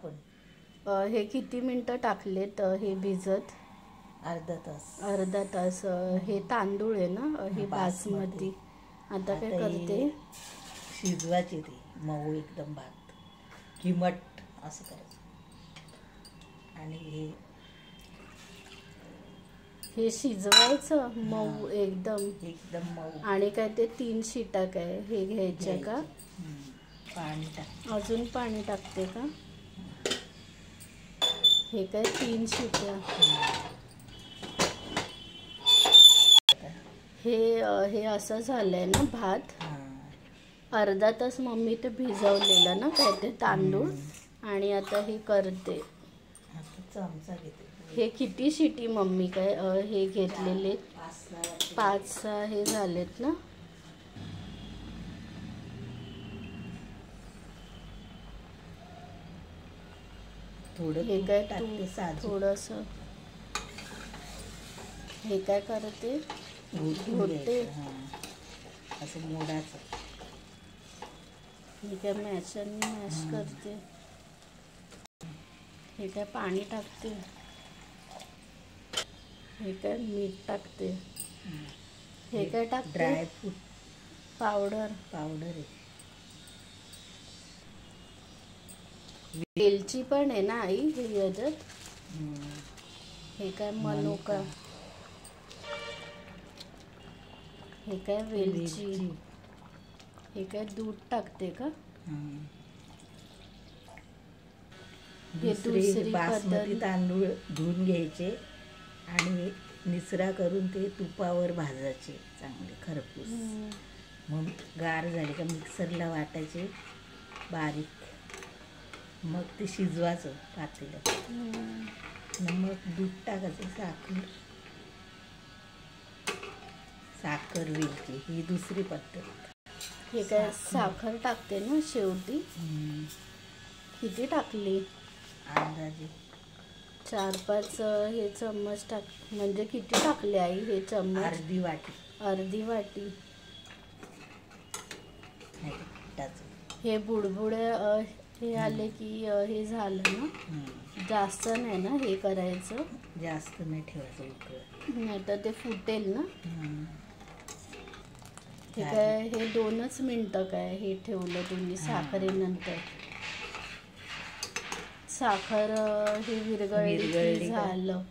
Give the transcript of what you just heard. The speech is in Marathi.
आपण हे किती मिनटं टाकलेत हे भिजत? अर्धा तास हे तांदूळ आहे ना, हे बासमती. आता काय करते, शिजवायचे ते मऊ एकदम भात किमट असं करायचं. आणि हे शिजवायचं मऊ एकदम मऊ. आणि काय ते 3 शिटा काय हे घ्यायच्या का? पाणी टाक. अजून पाणी टाकते का? हे काय 3 शिट्या. हे असं झालंय ना भात. अर्धा तास मम्मी ते भिजवलेलं ना काय ते तांदूळ. आणि आता हे करते. चमचा घेते. हे किती शिटी मम्मी काय हे घेतलेले? 5-6 हे झालेत ना. हे काय थोडंसं हे काय करते, घोटते असं मोडाचं. हे काय मॅशरने मॅश करते. हे काय पाणी टाकते. हे काय मीठ टाकते. हे काय टाकते, ड्रायफ्रूट पावडर आहे. वेलची पण आहे ना आई हे याच्यात. हे काय मनुका. हे काय वेलची. हे काय दूध टाकते का? हे दुसरी बासमती तांदूळ धुवून घ्यायचे आणि निचरा करून ते तुपावर भाजायचे चांगले खरपूस. मग गार झाले का मिक्सरला वाटायचे बारीक. मग ते शिजवायचं पातेल्यात. मग दूध टाकायचं, साखर वेलची. ही दुसरी पद्धत. हे काय साखर टाकते ना शेवटी. किती टाकली? अंदाजे 4-5 हे चम्मच टाक. म्हणजे किती टाकले आई हे चम्मच? अर्धी वाटी. हे बुडबुडे हे आले की हे झालं ना. जास्त नाही ना हे करायचं? जास्त नाही ठेवायचं उकळत, नाही तर ते फुटेल ना. हे काय हे 2च मिनटं काय हे ठेवलं तुम्ही साखरेनंतर. साखर हे विरघळली झालं.